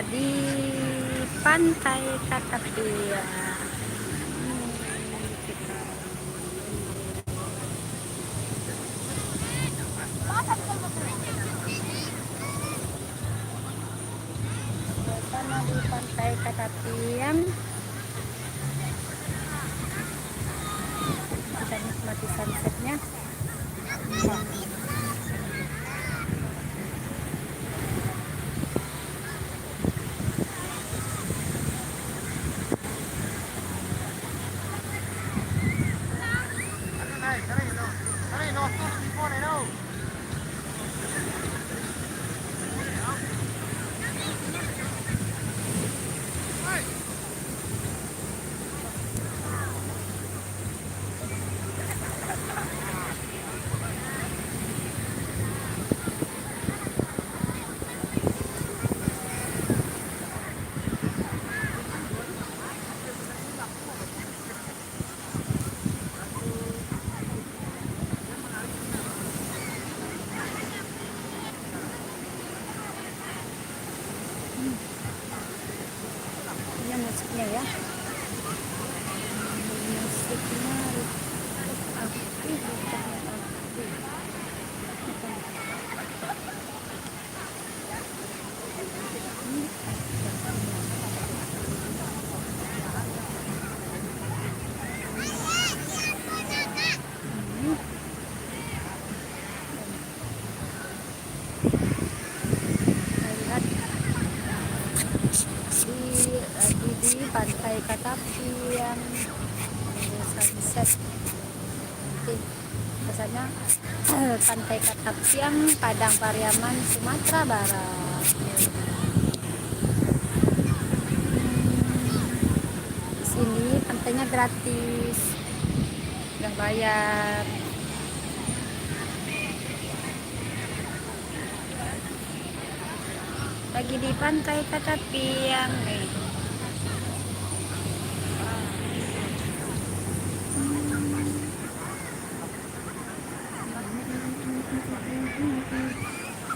di Pantai Katapia. Suasana di Pantai Katapian, kita nikmati sunsetnya. Ini musiknya ya. Musiknya aktif, lagi di Pantai Katapian, sunset. Nanti biasanya Pantai Katapian, Padang Pariaman, Sumatera Barat. Di sini pantainya gratis, nggak bayar. Lagi di Pantai Katapian nih.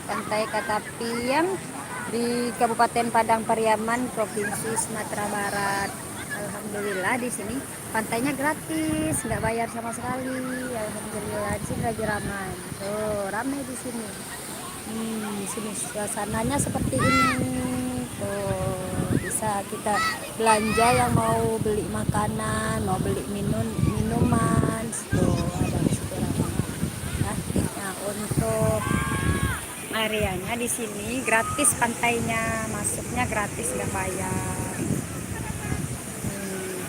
Pantai Katapian di Kabupaten Padang Pariaman, Provinsi Sumatera Barat. Alhamdulillah di sini pantainya gratis, nggak bayar sama sekali. Alhamdulillah di sini lagi ramai. Tuh, ramai di sini. Di sini suasananya seperti ini. Tuh, bisa kita belanja yang mau beli makanan, mau beli minuman. Tuh, ada di situ ramai. Nah, untuk areanya di sini gratis, pantainya masuknya gratis, nggak bayar.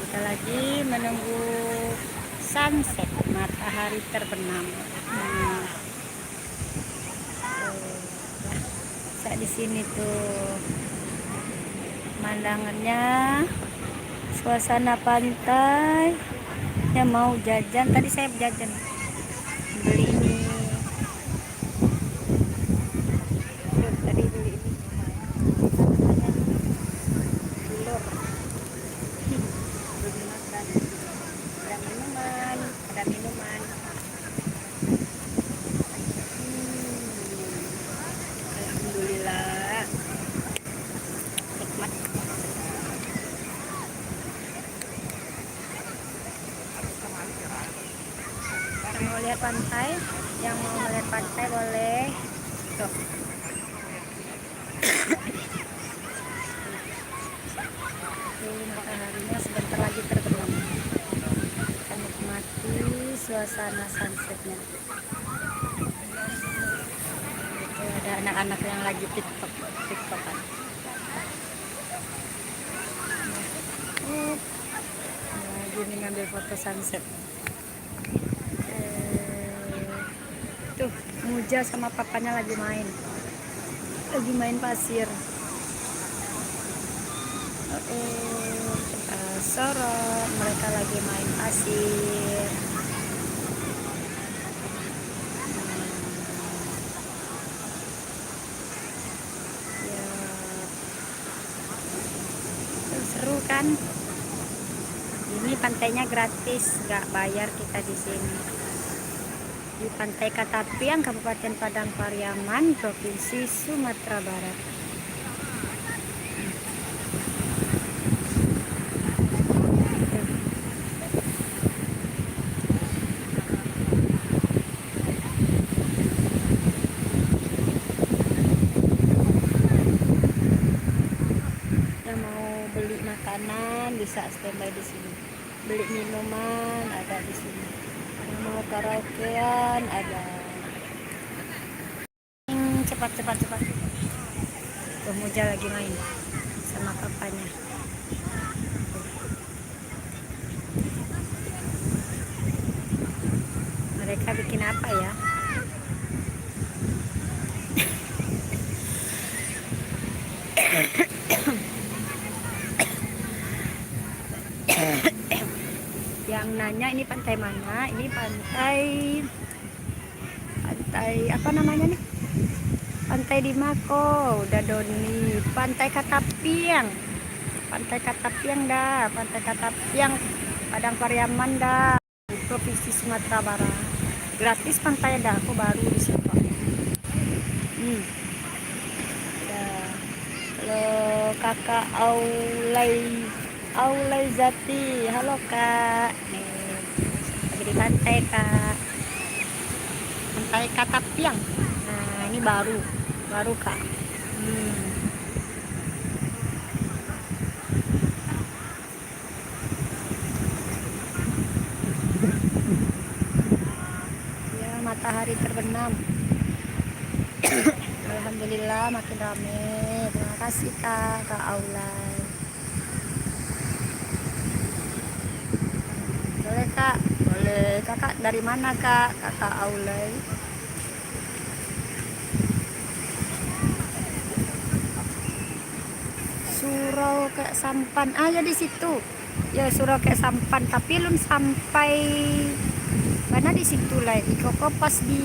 Kita lagi menunggu sunset, matahari terbenam. Di sini tuh pemandangannya, suasana pantai. Ya mau jajan, tadi saya jajan beli ini. Tadi beli ini telur, beli makan, ada minuman. Alhamdulillah, nikmat. Yang mau lihat pantai, yang mau melihat pantai boleh. Tuh. Mataharinya sebentar lagi terbenam. Kita nikmati suasana sunsetnya. Itu ada anak-anak yang lagi tiktokan. Lagi nih ngambil foto sunset. Tuh, Muja sama papanya lagi main pasir. Kita sorot, mereka lagi main pasir. Ya, seru kan? Ini pantainya gratis, nggak bayar kita di sini. Di Pantai Katapian, Kabupaten Padang Pariaman, Provinsi Sumatera Barat. bisa standby di sini. Beli minuman ada di sini. Mau karaokean ada. Cepat. Pemuja lagi main sama papanya. Mereka bikin apa ya? Yang nanya ini pantai mana? Ini pantai apa namanya nih? Pantai di Mako, Dadoni, Pantai Katapiang dah, Pantai Katapiang, Padang Pariaman dah, Provinsi Sumatera Barat. Gratis pantai dah, aku baru di situ. Dah. Kalau kakak Aulay Zati, halo kak. Nih, lagi di pantai kak, Pantai Katapiang. Nah ini baru kak. Ya matahari terbenam. Alhamdulillah makin rame. Terima kasih kak Aulay. Boleh kak, boleh. Kakak dari mana kak Aulay? Surau kayak Sampan, ya di situ. Ya Surau kayak Sampan, tapi belum sampai karena di situ lah. Koko pas di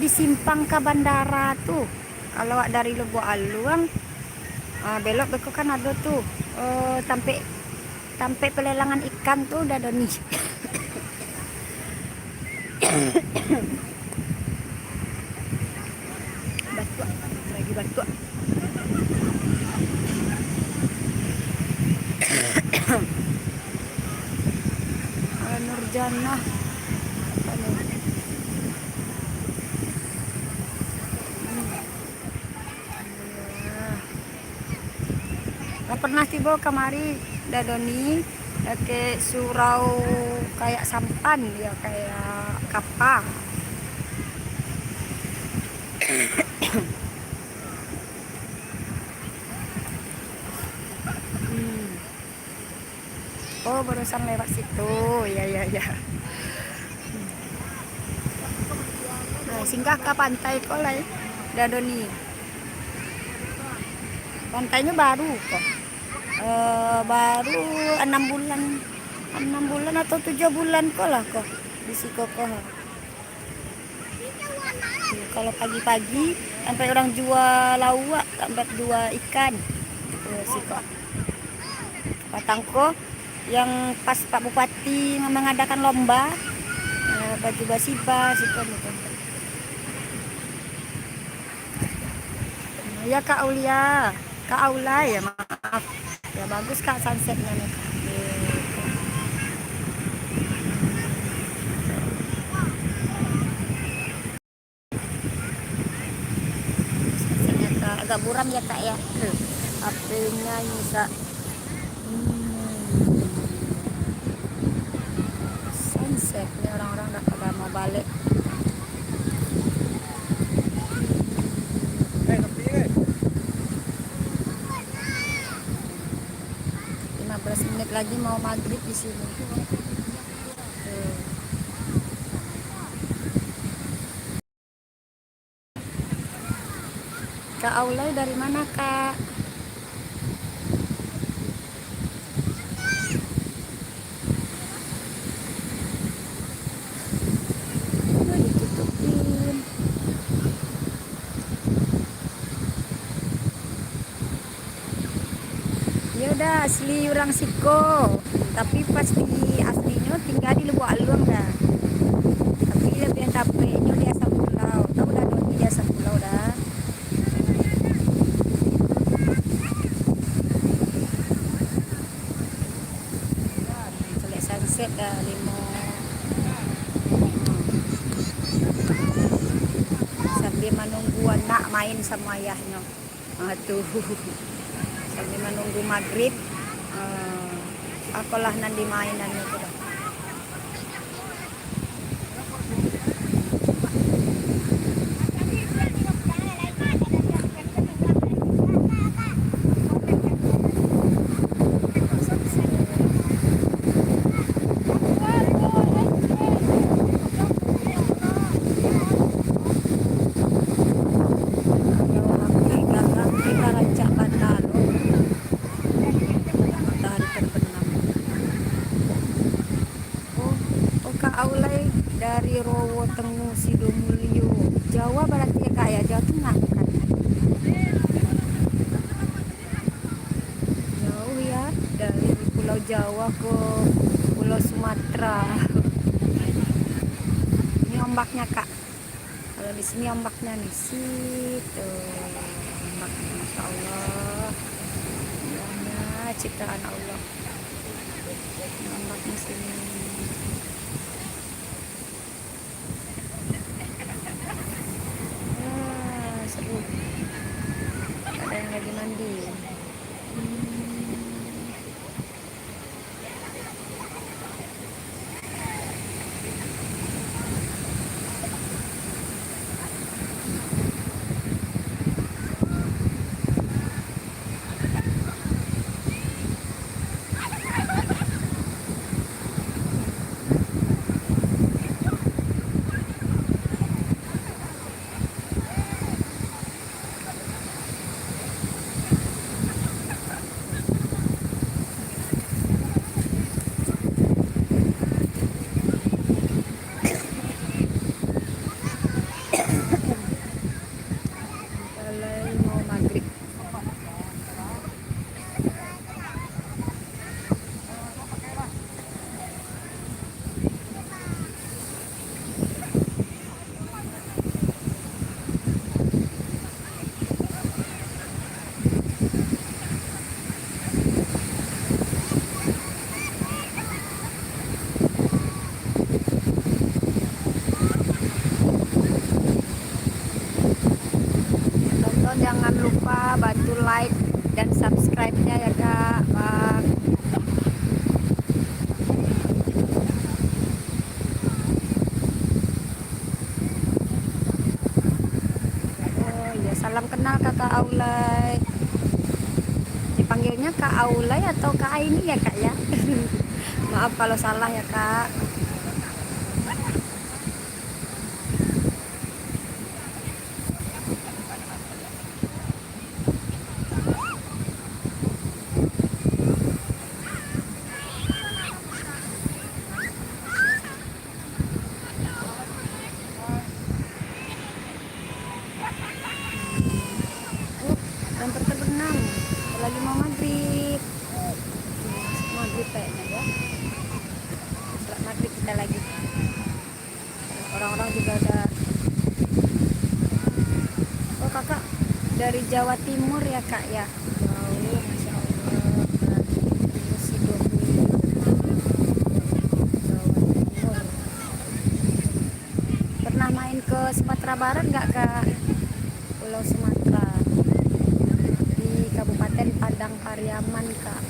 simpang ke bandara tuh. Kalau dari Lubuk Aluang belok kan ada tuh sampai pelelangan ikan tuh udah ada nih. Batu. Nurjana apa nih? Gak pernah tiba kemari Dadoni ke surau kayak Sampan ya, kayak kapal. Oh barusan lewat situ ya. Nah, singgah ke pantai Kolai Dadoni. Pantainya baru kok. Baru 6 bulan atau 7 bulan kok lah kok di Sikoko. Kalau pagi-pagi sampai orang jual lawak, sampai jual ikan Sikok. Patangko yang pas Pak Bupati mengadakan lomba baju basiba Sikok itu. Ya Kak Aulia, Kak Aula ya, maaf. Ya bagus Kak sunsetnya nih. Sunsetnya Kak agak buram ya Kak ya. HP-nya bisa. Sunset nih, orang-orang udah pada mau balik. 15 menit lagi mau maghrib di sini. Kak Aulay dari mana Kak? Ditutupin. Ya udah asli orang Siko, tapi pas di aslinya tinggal di Lubuk Aluang dah. Tapi lebih capeknya di Asam Pulau. Tahu dah di Asam Pulau dah. Selesai sunset dah 5. Sambil menunggu anak main sama ayahnya. Tuh. Sambil menunggu maghrib Apalah nanti mainan itu. Aulay dari Rowo Tengu Sidomulyo, Jawa berarti ya kak ya, Jawa Tengah kan? Jauh ya dari Pulau Jawa ke Pulau Sumatera. Ini ombaknya kak. Kalau di sini ombaknya nih situ, ombaknya masya Allah, indahnya ciptaan Allah. Ombaknya sini. Seru. Ada yang lagi mandi. Mau maghrib. Jangan lupa bantu like dan subscribe-nya ya kak. Bang. Oh ya, salam kenal kakak Aulay. Dipanggilnya kak Aulay atau kak Aini ya kak ya? Maaf kalau salah ya kak. Dan terbenam lagi mau maghrib. Maghrib kayaknya ya. Setelah maghrib kita lagi. Orang-orang juga ada. Oh kakak dari Jawa Timur ya kak ya. Wow, masya Allah. Pernah main ke Sumatera Barat nggak kak? Pulau Sumatera di Kabupaten Padang Pariaman kak.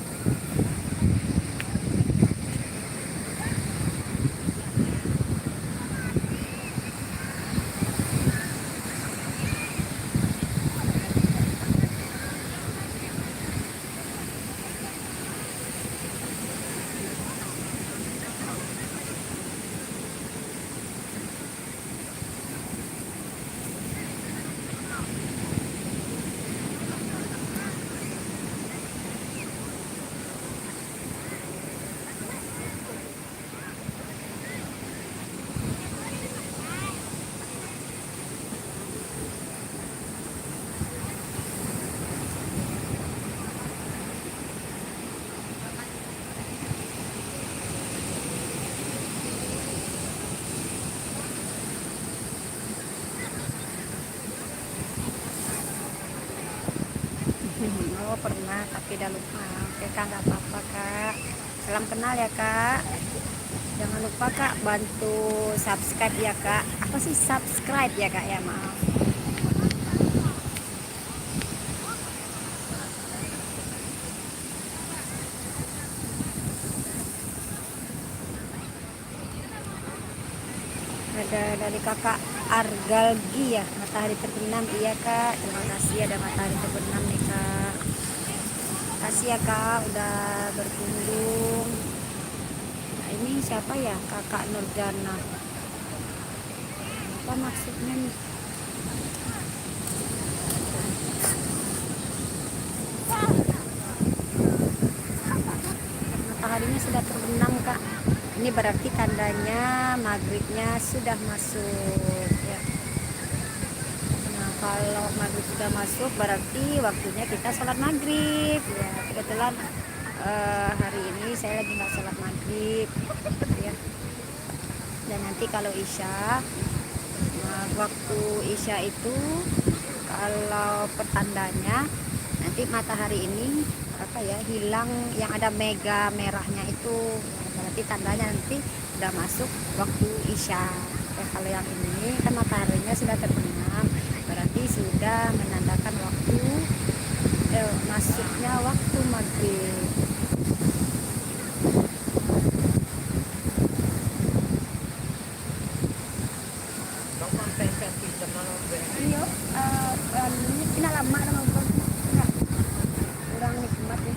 Oh pernah tapi udah lupa. Oke kak, nggak apa-apa kak. Salam kenal ya kak. Jangan lupa kak bantu subscribe ya kak. Apa sih subscribe ya kak ya, maaf. ada dari kakak Argalgi ya, matahari terbenam. Iya kak, terima kasih ada matahari terbenam nih kak. Kasih ya kak udah berkunjung. Nah, ini siapa ya, kakak Nurjana, apa maksudnya nih? Mataharinya sudah terbenam kak, ini berarti tandanya maghribnya sudah masuk ya. Nah kalau maghrib sudah masuk berarti waktunya kita sholat maghrib ya. Kebetulan hari ini saya lagi nggak sholat maghrib ya. Dan nanti kalau isya, nah, waktu isya itu kalau pertandanya nanti matahari ini apa ya, hilang yang ada mega merahnya itu, berarti tandanya nanti udah masuk waktu isya ya. Kalau yang ini kan mataharinya sudah terbenam, berarti sudah menandakan waktu masuknya waktu maghrib. Iya, ini tidak lama nonton, kurang nikmat ya.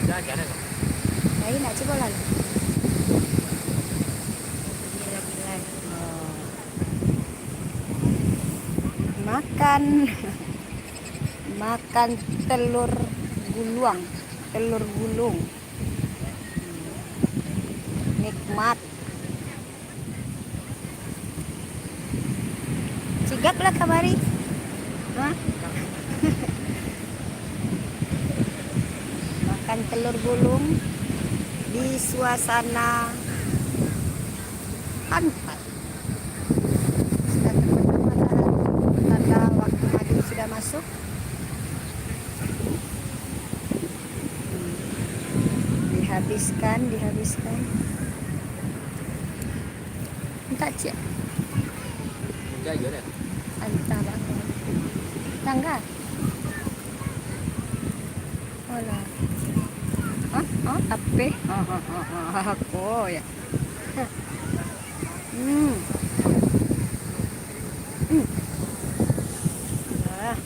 Nah, ini coba lah. Gila-gila. Makan makan telur gulung, nikmat. Sigat lah kamari. Hah? Makan telur gulung di suasana pantai. Sudah terbenam matahari, tanda waktu maghrib sudah masuk. Dihabiskan. Entah cik. Entah banget. Tangga. Olah. Tapi. Aku ya. Nah.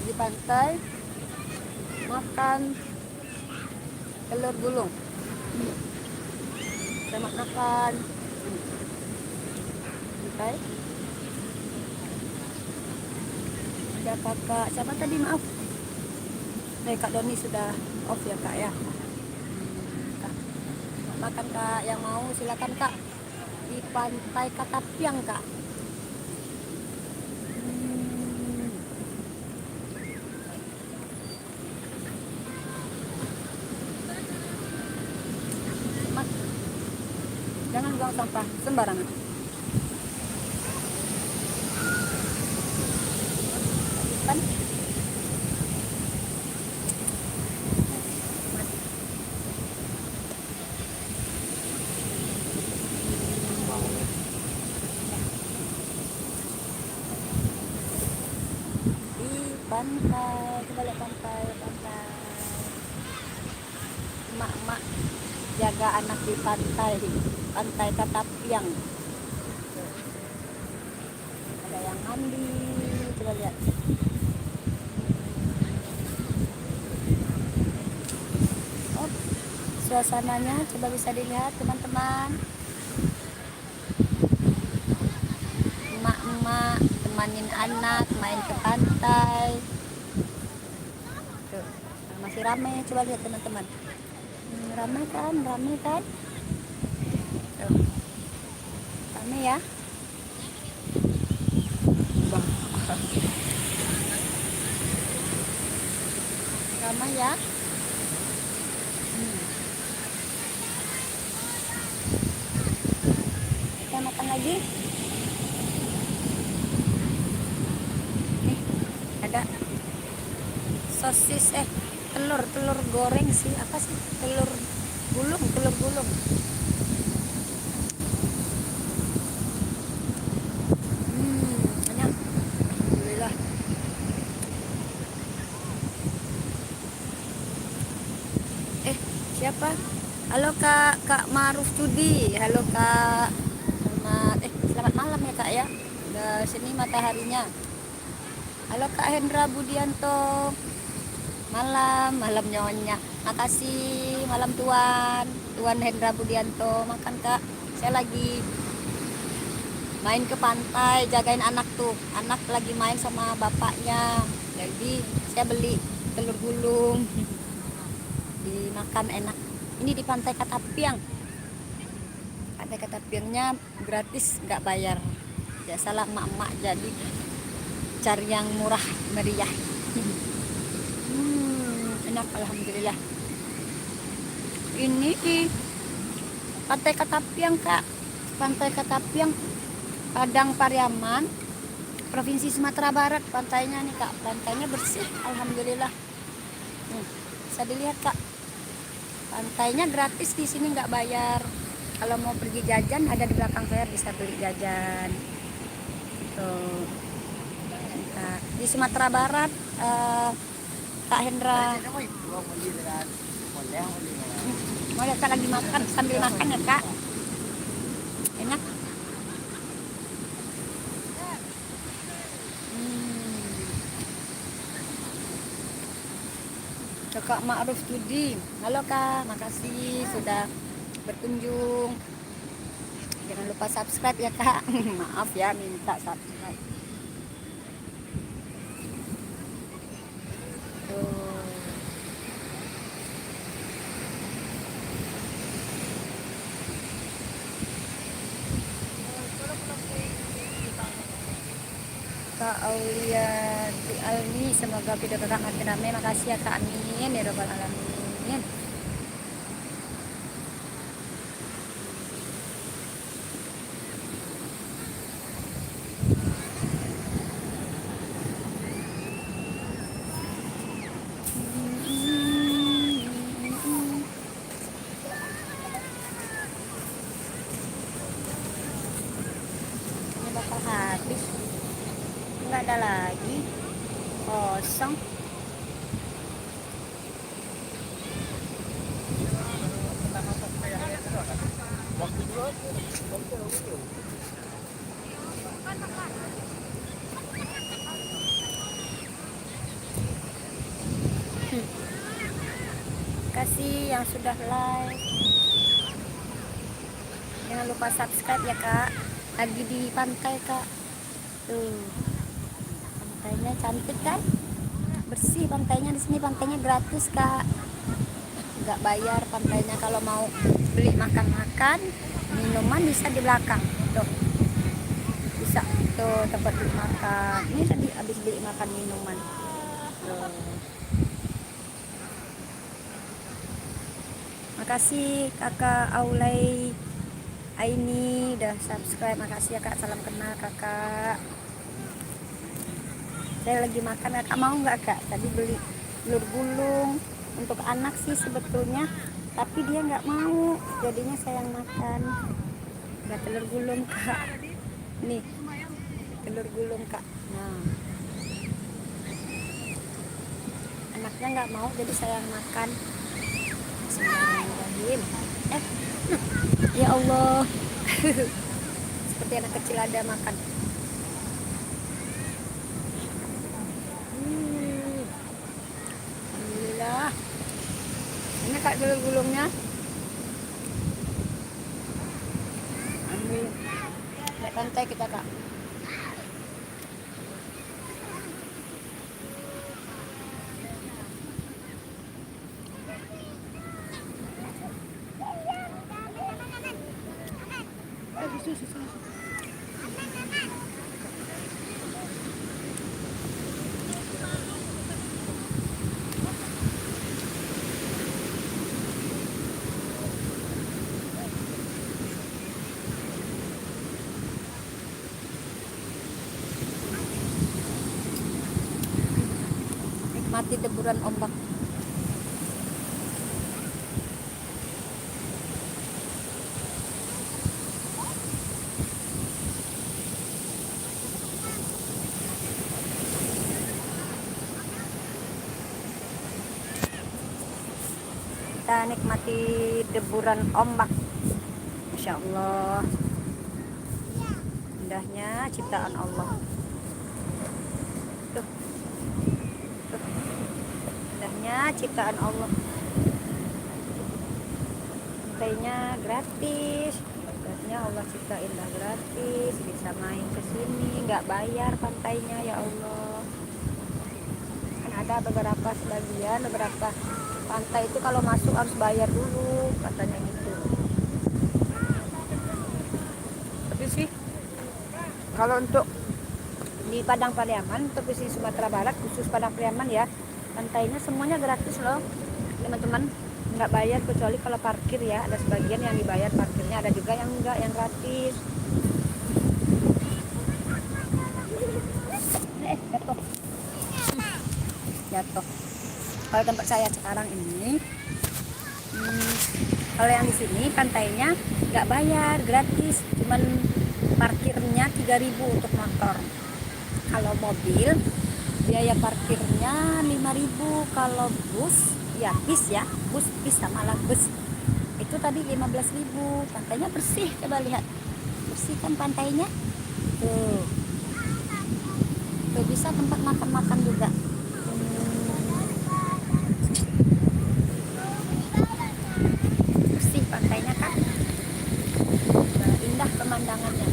Di pantai makan telur gulung. Sama makan. Okay. Ada kakak siapa tadi, maaf. Kak Doni sudah off ya kak ya. Kak. Makan kak, yang mau silakan kak di pantai Katapiang kak. Jangan buang sampah sembarangan. Kan? Di pantai, coba lihat pantai. Emak-emak jaga anak di pantai Katapiang. Ada yang mandi, coba lihat. Oh, suasananya coba bisa dilihat teman-teman. Emak-emak temanin anak main ke pantai. Tuh, masih ramai, coba lihat teman-teman. Ramai kan? Tuh. Ramai ya. Ramai ya. Kita makan lagi. Nih, ada sosis telur goreng sih, apa sih? Telur gulung. Enak. Alhamdulillah. Ma'ruf Studi. Halo Kak. Selamat malam ya Kak ya. Udah sini mataharinya. Halo Kak Hendra Budianto. Malam nyonya. Makasih malam Tuan Hendra Budianto. Makan Kak. Saya lagi main ke pantai, jagain anak tuh. Anak lagi main sama bapaknya. Jadi saya beli telur gulung. Dimakan enak. Ini di Pantai Katapiang. Pantai Katapiangnya gratis, nggak bayar. Biasalah emak-emak, jadi cari yang murah meriah. Enak alhamdulillah. Ini di Pantai Katapiang Kak. Pantai Katapiang, Padang Pariaman, Provinsi Sumatera Barat. Pantainya nih Kak. Pantainya bersih alhamdulillah. Bisa dilihat Kak. Pantainya gratis, di sini nggak bayar. Kalau mau pergi jajan ada di belakang saya, bisa beli jajan. Tuh. Di Sumatera Barat, Kak Hendra. Mau lihat Kak lagi makan, sambil makan ya Kak. Enak. Kak Ma'ruf Studi. Halo Kak, makasih sudah berkunjung. Jangan lupa subscribe ya Kak. Maaf ya, minta subscribe. Tuh. Kak Aulia Di Almi, semoga video kakak makin ramai. Makasih ya Kak, amin ya robbal alamin. Ini bakal habis, nggak ada lagi, kosong. Kasih yang sudah like, jangan lupa subscribe ya Kak. Lagi di pantai Kak. Tuh, pantainya cantik kan, bersih pantainya. Di sini pantainya gratis Kak, nggak bayar pantainya. Kalau mau beli makan-makan, minuman bisa di belakang tuh, bisa tuh tempat beli makan. Ini tadi habis beli makan minuman tuh. Makasih Kakak Aulay Aini udah subscribe. Makasih ya Kak, salam kenal Kakak. Saya lagi makan, Kakak mau nggak Kak? Tadi beli telur gulung untuk anak sih sebetulnya, tapi dia nggak mau, jadinya saya yang makan. Nggak telur gulung Kak, nih telur gulung Kak. Nah, anaknya nggak mau, jadi saya yang makan. Bismillahirrahmanirrahim. Ya Allah. Seperti anak kecil ada makan. Alhamdulillah. Ini Kak telur gulungnya. Ambil. Lihat pantai kita Kak. Nikmati deburan ombak. Kita nikmati deburan ombak. Masya Allah, indahnya ciptaan Allah. Tuh, tuh, indahnya ciptaan Allah. Pantainya gratis, indahnya Allah cipta indah gratis, bisa main ke sini nggak bayar pantainya ya Allah. Kan ada beberapa pantai itu kalau masuk harus bayar dulu katanya gitu. Tapi sih kalau untuk di Padang Pariaman, Provinsi Sumatera Barat, khusus Padang Pariaman ya, pantainya semuanya gratis loh teman-teman, nggak bayar kecuali kalau parkir ya, ada sebagian yang dibayar parkirnya, ada juga yang enggak, yang gratis. Jatuh. Jatuh. Kalau tempat saya sekarang ini, kalau yang di sini pantainya nggak bayar, gratis, cuman parkirnya 3.000 untuk motor. Kalau mobil biaya parkirnya 5.000. Kalau bus ya bis sama lah bus itu tadi 15.000. Pantainya bersih, coba lihat, bersih kan pantainya tuh. Tuh bisa tempat makan-makan juga. Bersih pantainya kan, indah pemandangannya.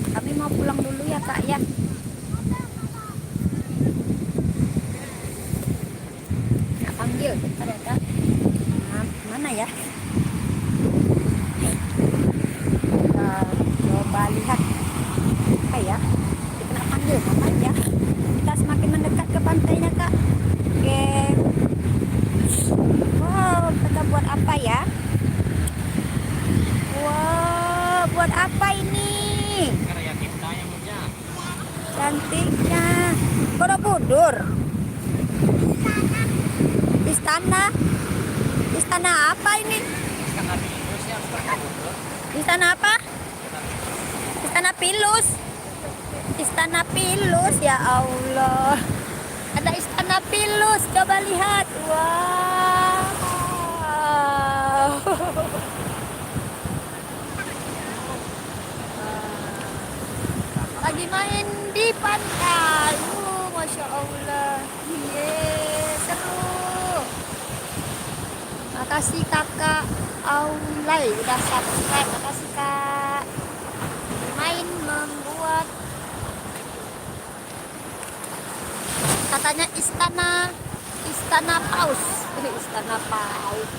Kami mau pulang dulu ya Kak ya. Nak panggil ada Kak. Nah, mana ya? Kita coba lihat apa ya. Kita nak panggil apa ya? Kita semakin mendekat ke pantainya Kak. Oke. Wow, kita buat apa ya? Wow, buat apa ini? Cantiknya Borobudur. Istana apa ini? Istana apa? Istana Pilus ya Allah, ada Istana Pilus, coba lihat. Wow, lagi main di pantai. Masya Allah, seru. Makasih kakak Aulay udah subscribe, makasih kak. Main membuat katanya istana paus. Istana paus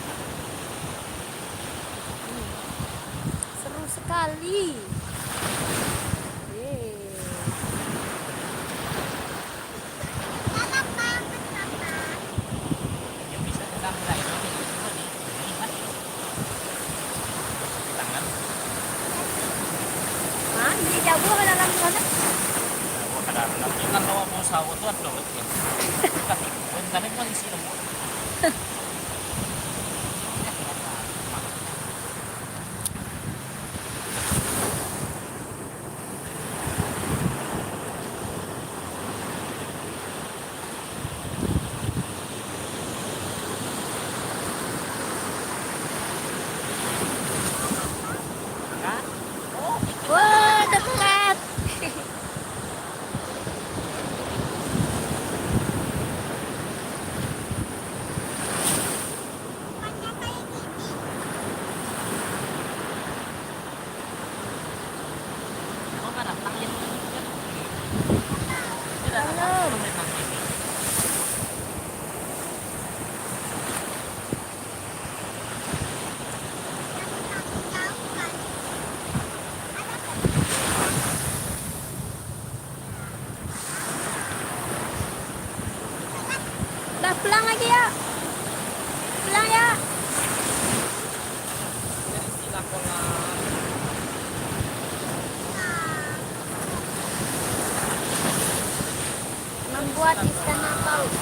seru sekali. Jauh ke dalam sana. Kan kalau mau sawah tuh ada loh. Kan itu isi lembut. Wah, dekat. Udah pulang lagi ya. Pulang ya. Membuat istana paus.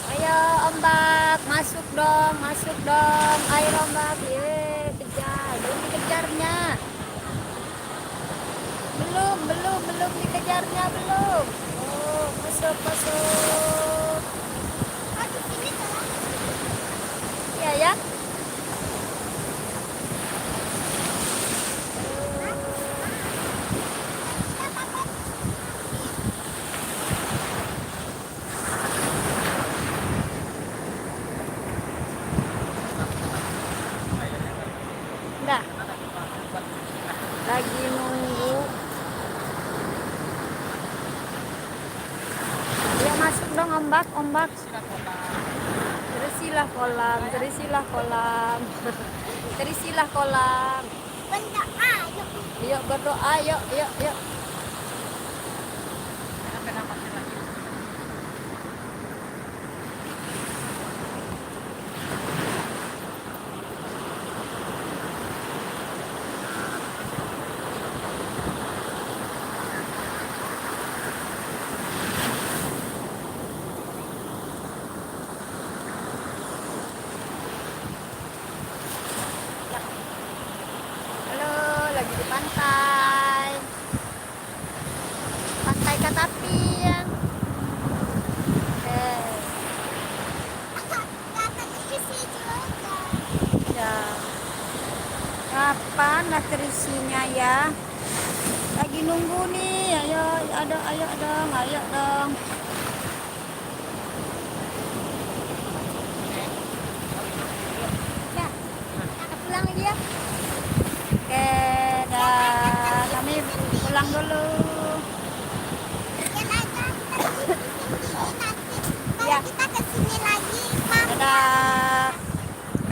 Ayo ombak, masuk dong, air ombak. Ye, kejar, belum dikejarnya. belum dikejarnya belum. Oh, masuk. Iya ya. Enggak. Lagi nunggu. Ya masuk dong ombak. Terisilah kolam. Yuk berdoa, yuk. Halo, lagi di pantai. Pantai Katapian. Ya. Kapan lah terisinya ya? Lagi nunggu nih. Ayo dong. Ya, kita pulang lagi ya. Oke, dah. Kami pulang dulu. Ya. Kita kesini lagi, Mama. Dadah.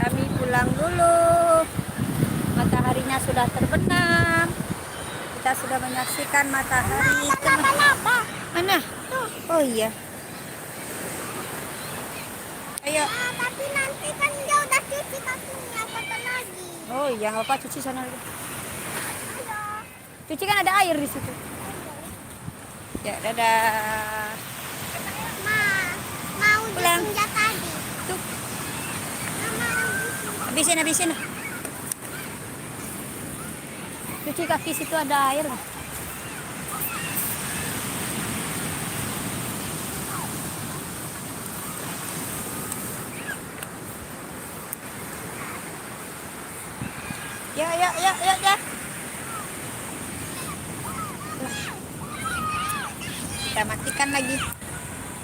Kami pulang dulu. Mataharinya sudah terbenam. Kita sudah menyaksikan matahari. Laba-laba. Mana? Oh iya. Ayo. Ah, tapi nanti kan dia udah cuci kakinya, kotor lagi. Oh iya, nggak apa-apa, cuci sana lagi. Ayo. Cuci kan ada air di situ. Ya, dadah. Mau Pulang. disenja tadi. Tuh, Mama, habisin. Cuci kaki situ ada air. Ya. Kita matikan lagi.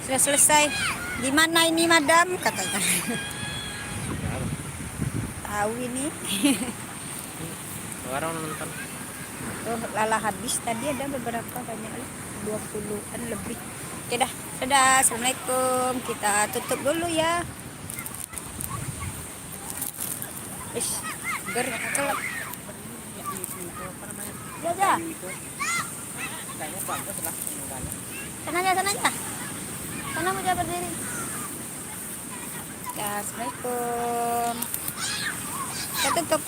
Sudah selesai. Di mana ini, Madam? Katanya. Tahu ini. Orang nonton. Tuh, lala habis. Tadi ada beberapa, banyak 20-an lebih. Oke dah. Dadah. Assalamualaikum. Kita tutup dulu ya. Berkelap. Ya. Kayaknya bagus lah semuanya. Sana aja. Sana mau jabat berdiri. Ya, assalamualaikum. Kita tutup.